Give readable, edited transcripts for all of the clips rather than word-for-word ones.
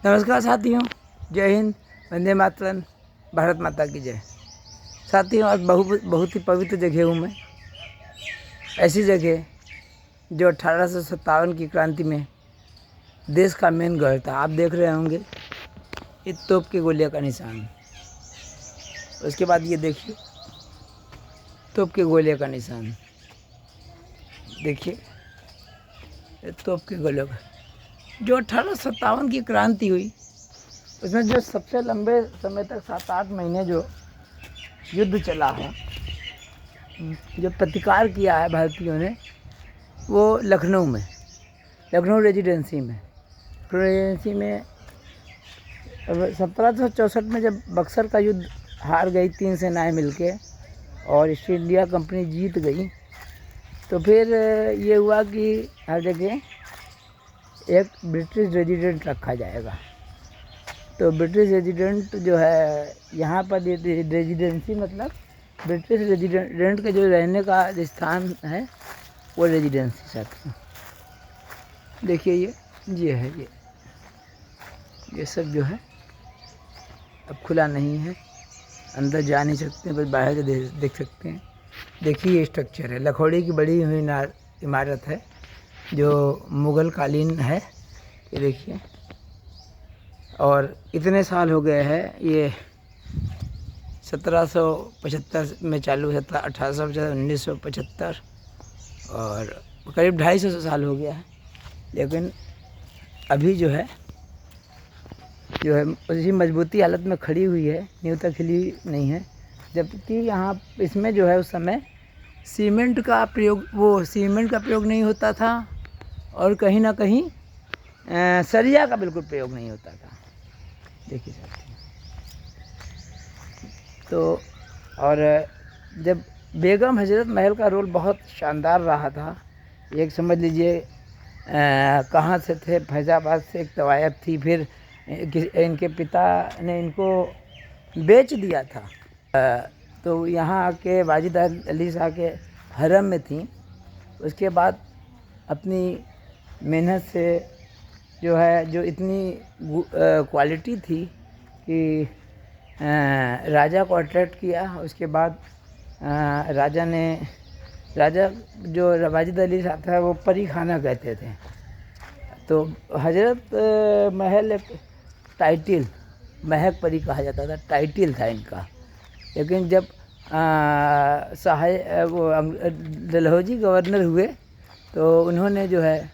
नमस्कार साथियों, जय हिंद, वंदे मातरम, भारत माता की जय। साथियों, आज बहुत ही पवित्र जगह हूँ मैं। ऐसी जगह जो 1857 की क्रांति में देश का मेन गढ़ था। आप देख रहे होंगे ये तोप के गोलियां का निशान। उसके बाद ये देखिए तोप के गोलियां का निशान, देखिए तोप के गोलियों का। जो 1857 की क्रांति हुई उसमें जो सबसे लंबे समय तक 7-8 महीने जो युद्ध चला है, जो प्रतिकार किया है भारतीयों ने, वो लखनऊ रेजिडेंसी में 1764 में जब बक्सर का युद्ध हार गई 3 सेनाएं मिलके और ईस्ट इंडिया कंपनी जीत गई, तो फिर ये हुआ कि हर जगह एक ब्रिटिश रेजिडेंट रखा जाएगा। तो ब्रिटिश रेजिडेंट जो है यहाँ पर रेजिडेंसी मतलब ब्रिटिश रेजिडेंट के जो रहने का स्थान है वो रेजिडेंसी। साथ देखिए ये है, ये सब जो है अब खुला नहीं है, अंदर जा नहीं सकते, बस बाहर से देख सकते हैं। देखिए ये स्ट्रक्चर है, लखौड़ी की बड़ी हुई इमारत है जो मुग़ल कालीन है। ये देखिए, और इतने साल हो गए हैं। ये 1775 में चालू हुआ था, 1875, 1975 और करीब 250 साल हो गया है। लेकिन अभी जो है उसी मजबूती हालत में खड़ी हुई है, नींव तक हिली नहीं है। जबकि यहाँ इसमें जो है उस समय सीमेंट का प्रयोग नहीं होता था और कहीं ना कहीं सरिया का बिल्कुल प्रयोग नहीं होता था। देखिए साथियों, तो और जब बेगम हजरत महल का रोल बहुत शानदार रहा था। एक समझ लीजिए कहाँ से थे, फैज़ाबाद से एक तवायफ थी, फिर इनके पिता ने इनको बेच दिया था। तो यहाँ आके वाजिद अली शाह के हरम में थी। उसके बाद अपनी मेहनत से जो इतनी क्वालिटी थी कि राजा को अट्रैक्ट किया। उसके बाद राजा जो वाजिद अली शाह था वो परी खाना कहते थे। तो हजरत महल एक टाइटिल, महक परी कहा जाता था, टाइटिल था इनका। लेकिन जब डलहौजी गवर्नर हुए तो उन्होंने जो है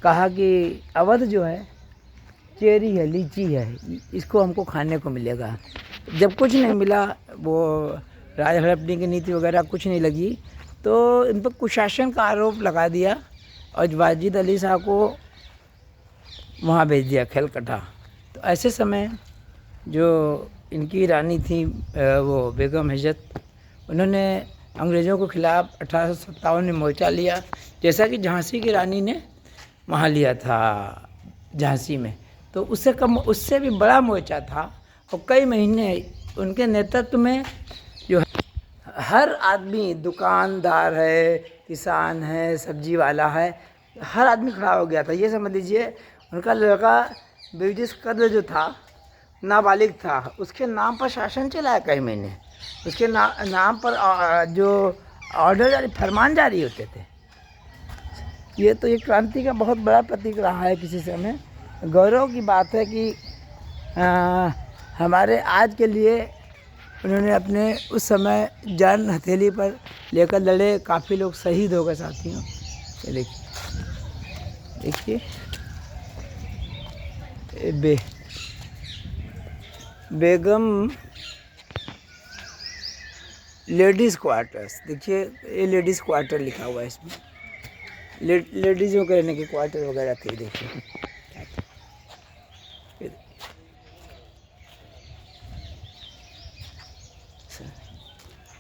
कहा कि अवध जो है चेरी है, लीची है, इसको हमको खाने को मिलेगा। जब कुछ नहीं मिला, वो राज हड़पने की नीति वगैरह कुछ नहीं लगी, तो इन पर कुशासन का आरोप लगा दिया और वाजिद अली शाह को वहाँ भेज दिया, खेलकटा। तो ऐसे समय जो इनकी रानी थी वो बेगम हजरत, उन्होंने अंग्रेज़ों के ख़िलाफ़ 1857 में मोर्चा लिया, जैसा कि झांसी की रानी ने वहाँ लिया था झांसी में। तो उससे भी बड़ा मोर्चा था और कई महीने उनके नेतृत्व में जो हर आदमी, दुकानदार है, किसान है, सब्जी वाला है, हर आदमी खड़ा हो गया था। ये समझ लीजिए उनका लड़का ब्रिटिश कद्र जो था, नाबालिग था, उसके नाम पर शासन चला है कई महीने। उसके नाम पर जो ऑर्डर फरमान जारी होते थे। ये तो एक क्रांति का बहुत बड़ा प्रतीक रहा है किसी समय। गौरव की बात है कि हमारे आज के लिए उन्होंने अपने उस समय जान हथेली पर लेकर लड़े, काफ़ी लोग शहीद हो गए साथियों। ये देखिए बेगम लेडीज़ क्वार्टर्स, देखिए ये लेडीज़ क्वार्टर लिखा हुआ है इसमें। लेडीज़ों के रहने के क्वार्टर वगैरह थे। देखिए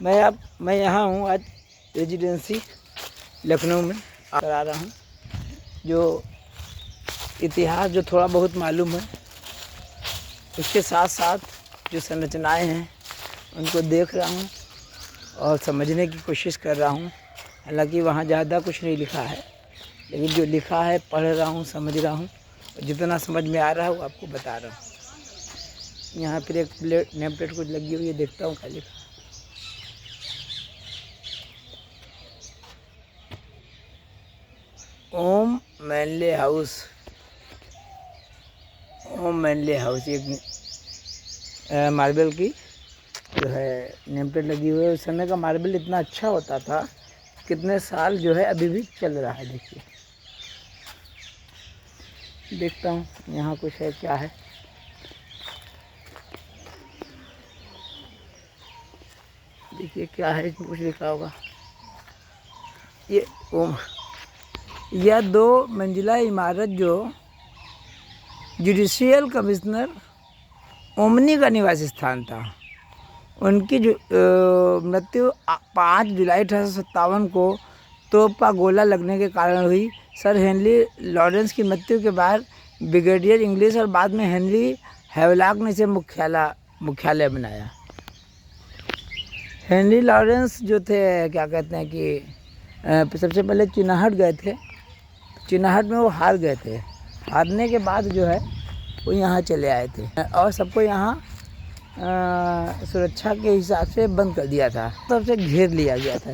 मैं यहाँ हूँ आज रेजिडेंसी लखनऊ में आ रहा हूँ। जो इतिहास जो थोड़ा बहुत मालूम है, उसके साथ साथ जो संरचनाएं हैं उनको देख रहा हूँ और समझने की कोशिश कर रहा हूँ। हालांकि वहाँ ज़्यादा कुछ नहीं लिखा है, लेकिन जो लिखा है पढ़ रहा हूँ, समझ रहा हूँ। जितना समझ में आ रहा है वो आपको बता रहा हूँ। यहाँ फिर एक प्लेट नेम प्लेट कुछ लगी हुई है, देखता हूँ खाली। ओम मैनले हाउस, ओम मैनले हाउस, एक मार्बल की जो है नेम प्लेट लगी हुई है। उस समय का मार्बल इतना अच्छा होता था, कितने साल जो है अभी भी चल रहा है। देखिए, देखता हूँ यहाँ कुछ है, क्या है। देखिए क्या है, इसमें कुछ लिखा होगा। ये ओम, यह 2 मंजिला इमारत जो जुडिशियल कमिश्नर ओमनी का निवास स्थान था, उनकी मृत्यु 5 जुलाई 1857 को तोप का गोला लगने के कारण हुई। सर हेनरी लॉरेंस की मृत्यु के बाद ब्रिगेडियर इंग्लिश और बाद में हेनरी हैवलॉक ने इसे मुख्यालय बनाया। हेनरी लॉरेंस जो थे, क्या कहते हैं कि सबसे पहले चिनाहट गए थे। चिनाहट में वो हार गए थे। हारने के बाद जो है वो यहाँ चले आए थे और सबको यहाँ सुरक्षा के हिसाब से बंद कर दिया था, सबसे घेर लिया गया था।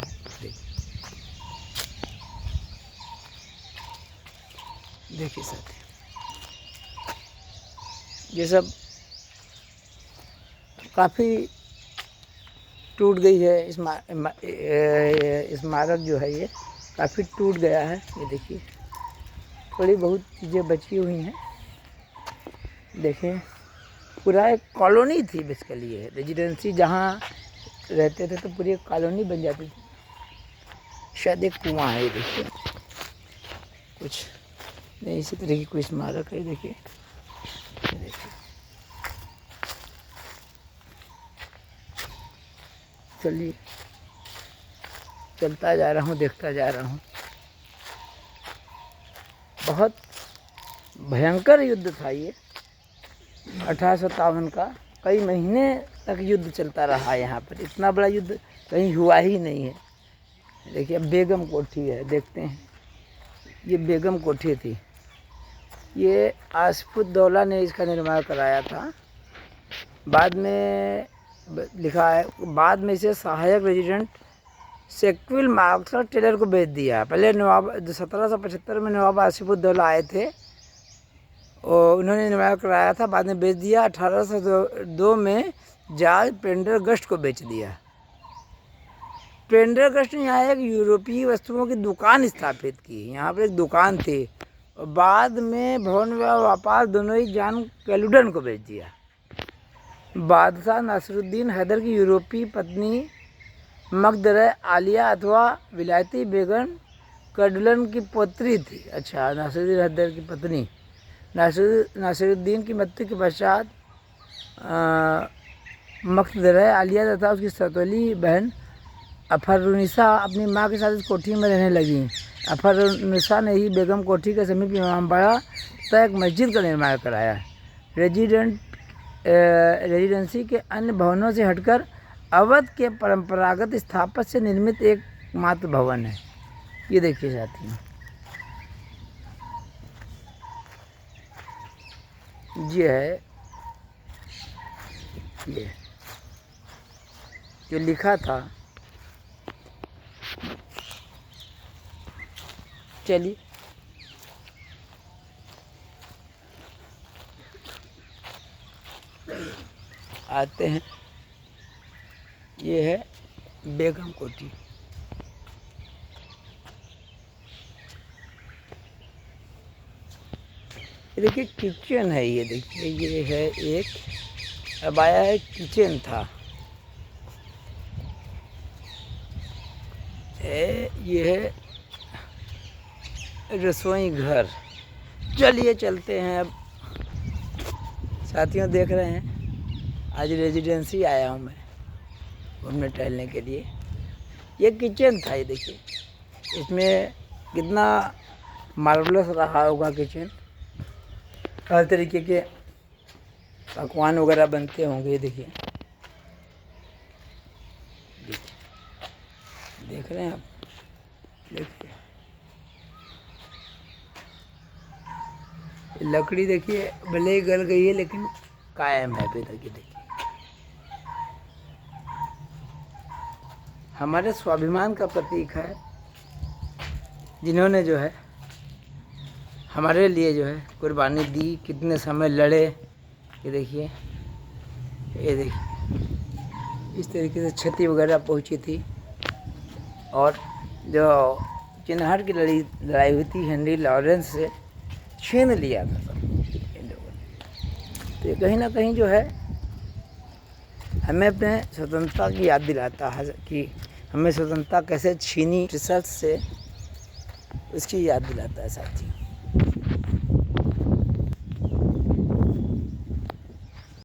देखिए साथी, ये सब काफ़ी टूट गई है। इमारत जो है ये काफ़ी टूट गया है। ये देखिए, थोड़ी बहुत चीज़ें बची हुई हैं। देखिए, पूरा एक कॉलोनी थी बेसिकली, ये रेजिडेंसी जहाँ रहते थे तो पूरी एक कॉलोनी बन जाती थी। शायद एक कुआं है, ये देखिए, कुछ नहीं इसी तरह की कोई स्मारक है। देखिए, चलिए चलता जा रहा हूँ, देखता जा रहा हूँ। बहुत भयंकर युद्ध था ये 1857 का। कई महीने तक युद्ध चलता रहा यहाँ पर। इतना बड़ा युद्ध कहीं हुआ ही नहीं है। देखिए, बेगम कोठी है, देखते हैं। ये बेगम कोठी थी। ये आसिफउद्दौला ने इसका निर्माण कराया था। बाद में लिखा है, बाद में इसे सहायक रेजिडेंट सेक्विल मार्शल टेलर को बेच दिया। पहले नवाब 1775 में नवाब आसिफउद्दौला आए थे और उन्होंने निर्माण कराया था, बाद में बेच दिया। 1802 में जॉर्ज प्रेंडरगस्ट को बेच दिया। प्रेंडरगस्ट ने यहाँ एक यूरोपीय वस्तुओं की दुकान स्थापित की। यहाँ पर एक दुकान थी और बाद में भवन व व्यापार दोनों ही जॉन कैल्डन को बेच दिया। बादशाह नासिरुद्दीन हैदर की यूरोपीय पत्नी मकदरे आलिया अथवा विलायती बेगम कैल्डन की पोत्री थी। अच्छा, नासिरुद्दीन हैदर की पत्नी। नासिरुद्दीन की मृत्यु के पश्चात मकदरे आलिया तथा उसकी सौतेली बहन अफरुनिसा अपनी माँ के साथ इस कोठी में रहने लगी। अफरुनिसा ने ही बेगम कोठी के समीप इमामबाड़ा तथा एक मस्जिद का निर्माण कराया। रेजिडेंसी के अन्य भवनों से हटकर अवध के परंपरागत स्थापत्य से निर्मित एक मात्र भवन है। ये देखिए साथियों, ये है, ये जो लिखा था। चलिए आते हैं। ये है बेगम कोठी। देखिए, किचन है। ये देखिए, ये है एक, अब आया है किचन था। ये है रसोई घर। चलिए चलते हैं अब। साथियों, देख रहे हैं, आज रेजिडेंसी आया हूँ मैं घूमने टहलने के लिए। ये किचन था। ये देखिए, इसमें कितना मार्वलस रहा होगा किचन। हर तरीके के पकवान वगैरह बनते होंगे। ये देखिए, देख रहे हैं आप, देखिए लकड़ी देखिए भले ही गल गई है लेकिन कायम है अभी तक। ये देखिए हमारे स्वाभिमान का प्रतीक है, जिन्होंने जो है हमारे लिए जो है कुर्बानी दी, कितने समय लड़े। ये देखिए, ये देखिए इस तरीके से क्षति वगैरह पहुंची थी। और जो चिन्हार की लड़ाई हुई थी हेनरी लॉरेंस से छीन लिया था सब इन लोगों ने। तो ये कहीं ना कहीं जो है हमें अपने स्वतंत्रता की याद दिलाता है कि हमें स्वतंत्रता कैसे छीनी, रिसर्च से उसकी याद दिलाता है साथी।